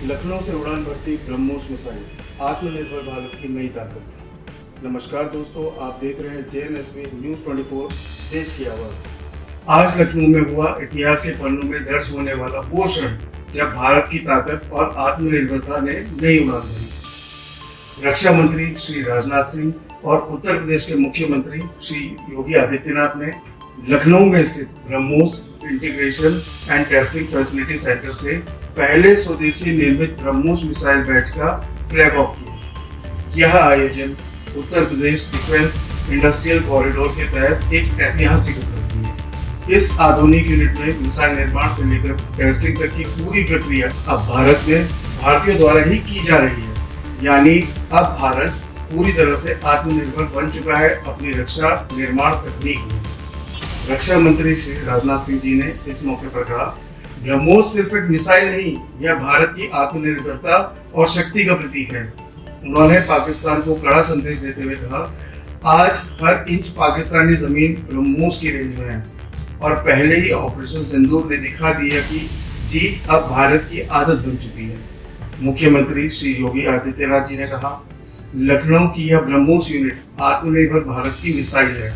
लखनऊ से उड़ान भरती ब्रह्मोस मिसाइल, आत्मनिर्भर भारत की नई ताकत। नमस्कार दोस्तों, आप देख रहे हैं JNSV न्यूज़ 24, देश की आवाज़। आज लखनऊ में हुआ इतिहास के पन्नों में दर्ज होने वाला वो क्षण जब भारत की ताकत और आत्मनिर्भरता ने नई उड़ान भरी। रक्षा मंत्री श्री राजनाथ सिंह और उत्तर प्रदेश के मुख्यमंत्री श्री योगी आदित्यनाथ ने लखनऊ में स्थित BrahMos integration and testing facility centre से पहले स्वदेशी निर्मित ब्रह्मोस मिसाइल बैच का फ्लैग ऑफ किया। यह आयोजन Uttar Pradesh defence industrial corridor के तहत एक ऐतिहासिक उपलब्धि है। इस आधुनिक यूनिट में मिसाइल निर्माण से लेकर टेस्टिंग तक की पूरी प्रक्रिया अब भारत में भारतीयों द्वारा ही की जा रही है। यानी अब भारत पूरी तरह से आत्मनिर्भर बन चुका है अपनी रक्षा निर्माण तकनीक में। रक्षा मंत्री श्री राजनाथ सिंह जी ने इस मौके पर कहा, ब्रह्मोस सिर्फ एक मिसाइल नहीं, यह भारत की आत्मनिर्भरता और शक्ति का प्रतीक है। उन्होंने पाकिस्तान को कड़ा संदेश देते हुए कहा, आज हर इंच पाकिस्तानी जमीन ब्रह्मोस की रेंज में है और पहले ही ऑपरेशन सिंदूर ने दिखा दिया कि जीत अब भारत की आदत बन चुकी है। मुख्यमंत्री श्री योगी आदित्यनाथ जी ने कहा, लखनऊ की यह ब्रह्मोस यूनिट आत्मनिर्भर भारत की मिसाइल है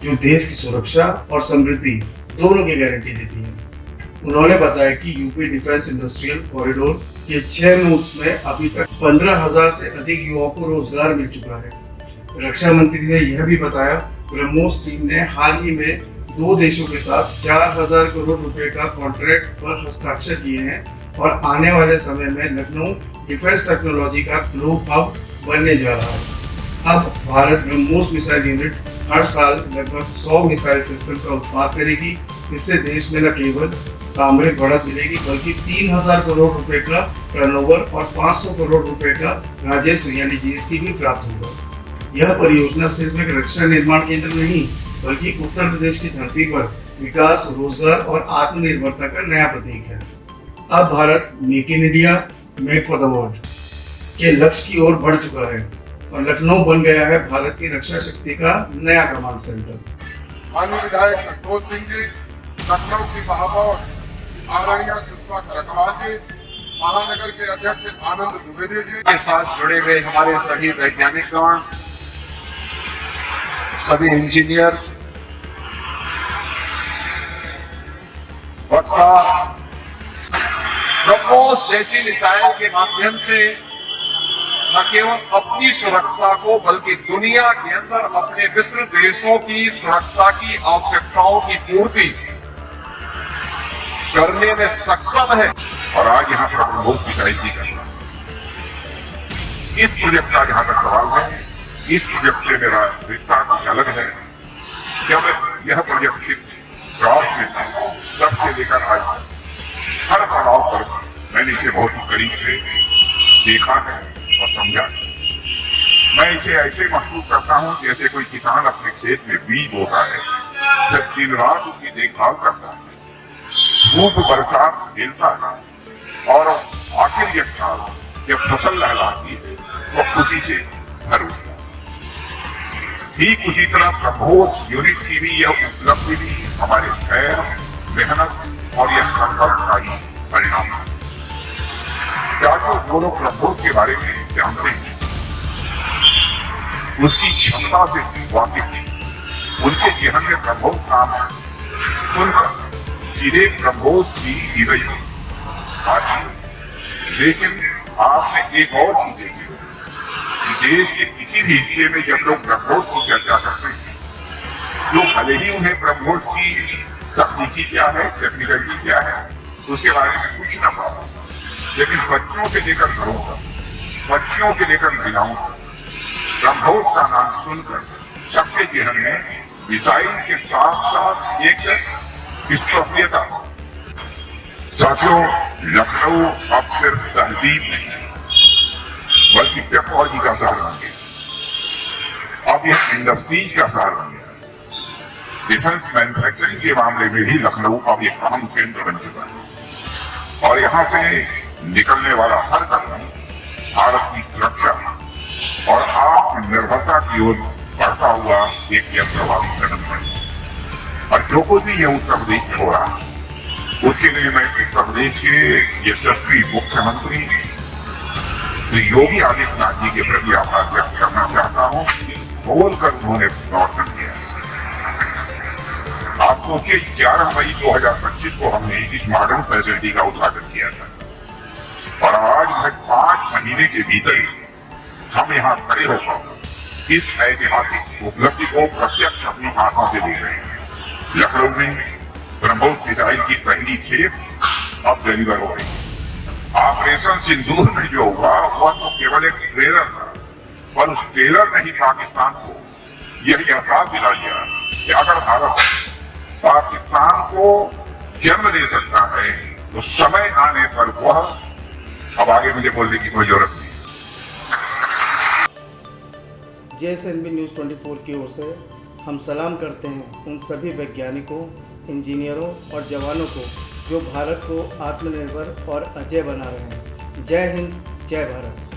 जो देश की सुरक्षा और समृद्धि दोनों की गारंटी देती है। उन्होंने बताया कि यूपी डिफेंस इंडस्ट्रियल कॉरिडोर के 6 नोड्स में अभी तक 15,000 से अधिक युवाओं को रोजगार मिल चुका है। रक्षा मंत्री ने यह भी बताया, ब्रह्मोस टीम ने हाल ही में 2 देशों के साथ 4,000 करोड़ रुपए का कॉन्ट्रैक्ट पर हस्ताक्षर किए हैं और आने वाले समय में लखनऊ डिफेंस टेक्नोलॉजी का ग्लोबल हब बनने जा रहा है। अब भारत ब्रह्मोस मिसाइल यूनिट हर साल लगभग 100 मिसाइल सिस्टम का उत्पादन करेगी। इससे देश में न केवल सामरिक बढ़त मिलेगी बल्कि 3,000 करोड़ रुपए का टर्नओवर और 500 करोड़ रुपए का राजस्व यानी GST भी प्राप्त होगा। यह परियोजना सिर्फ एक रक्षा निर्माण केंद्र नहीं बल्कि उत्तर प्रदेश की धरती पर विकास, रोजगार और आत्मनिर्भरता का नया प्रतीक है। अब Bharat make in India, make for the world के लक्ष्य की ओर बढ़ चुका है और लखनऊ बन गया है भारत की रक्षा शक्ति का नया कमांड सेंटर। माननीय विधायक संतोष सिंह जी, लखनऊ की महापौर आदरणीय सुषमा खरकवाल जी, महानगर के अध्यक्ष आनंद द्विवेदी जी के साथ जुड़े हुए हमारे सभी वैज्ञानिकगण, सभी इंजीनियर्स, बक्सा ब्रह्मोस जैसी मिसाइल के माध्यम से न केवल अपनी सुरक्षा को बल्कि दुनिया के अंदर अपने मित्र देशों की सुरक्षा की आवश्यकताओं की पूर्ति करने में सक्षम है। और आज यहाँ पर ब्रह्मोस मिसाइल की करना, इस प्रोजेक्ट का जहाँ तक सवाल है, इस प्रोजेक्ट से मेरा रिश्ता कुछ अलग है। जब यह प्रोजेक्ट ड्राफ्ट में था तब से लेकर आज हर पड़ाव पर मैंने इसे बहुत ही करीब से देखा है और समझा। मैं इसे ऐसे महसूस करता हूँ जैसे कोई किसान अपने खेत में बीज बोता है, जब दिन रात उसकी देखभाल करता है, धूप बरसात झेलता है और आखिर जब साल जब फसल लहलाती है वो खुशी से भर उठता है। ठीक उसी तरह ब्रह्मोस यूनिट की भी यह उपलब्धि भी हमारे धैर्य, मेहनत और यह संकल्प का ही परिणाम है। क्या जो लोग ब्रह्मोस के बारे में जानते हैं, उसकी क्षमता से वाकिफ हैं, उनके चेहरे में ब्रह्मोस नाम सुनकर सीधे ब्रह्मोस की हृदय आती है। लेकिन आपने एक और चीज देखी हो कि देश के किसी भी हिस्से में जब लोग ब्रह्मोस की चर्चा करते हैं, जो भले ही उन्हें ब्रह्मोस की तकनीकी क्या है, टेक्निकलिटी क्या है, उसके बारे में कुछ न पाओ, लेकिन बच्चों से लेकर बड़ों तक, बच्चियों से लेकर महिलाओं तक ब्रह्मोस का नाम सुनकर सबके जहन में मिसाइल के साथ साथ एक विश्वसनीयता। साथियों, लखनऊ अब सिर्फ तहजीब नहीं बल्कि टेक्नोलॉजी का शहर बन गया। अब यह इंडस्ट्रीज का शहर बन गया। डिफेंस मैन्युफैक्चरिंग के मामले में भी लखनऊ अब एक अहम केंद्र बन चुका है और यहाँ से निकलने वाला हर कदम भारत की सुरक्षा और आत्मनिर्भरता की ओर बढ़ता हुआ एक यंत्रवादी कदम है। और जो कुछ भी यह उत्तर प्रदेश हो रहा है उसके लिए मैं उत्तर प्रदेश के यशस्वी मुख्यमंत्री तो योगी आदित्यनाथ जी के प्रति आभार व्यक्त करना चाहता हूँ। बोलकर उन्होंने समर्थन किया। आप सोचिए 11 मई 2025 को हमने इस मॉडर्न फैसिलिटी का उद्घाटन किया था और आज 5 महीने के भीतर ही हम यहाँ खड़े होकर इस ऐतिहासिक उपलब्धि को प्रत्यक्ष अपनी आंखों से देख रहे हैं। लखनऊ में ब्रह्मोस मिसाइल की पहली खेप अब डिलीवर हो गई। ऑपरेशन सिंदूर में जो हुआ वह तो केवल एक ट्रेलर था, पर उस ट्रेलर ने ही पाकिस्तान को यह एहसास दिला दिया कि अगर भारत पाकिस्तान को जन्म दे सकता है तो समय आने पर वह, अब आगे मुझे बोलने की कोई जरूरत नहीं। JSNB न्यूज़ 24 की ओर से हम सलाम करते हैं उन सभी वैज्ञानिकों, इंजीनियरों और जवानों को जो भारत को आत्मनिर्भर और अजेय बना रहे हैं। जय हिंद, जय भारत।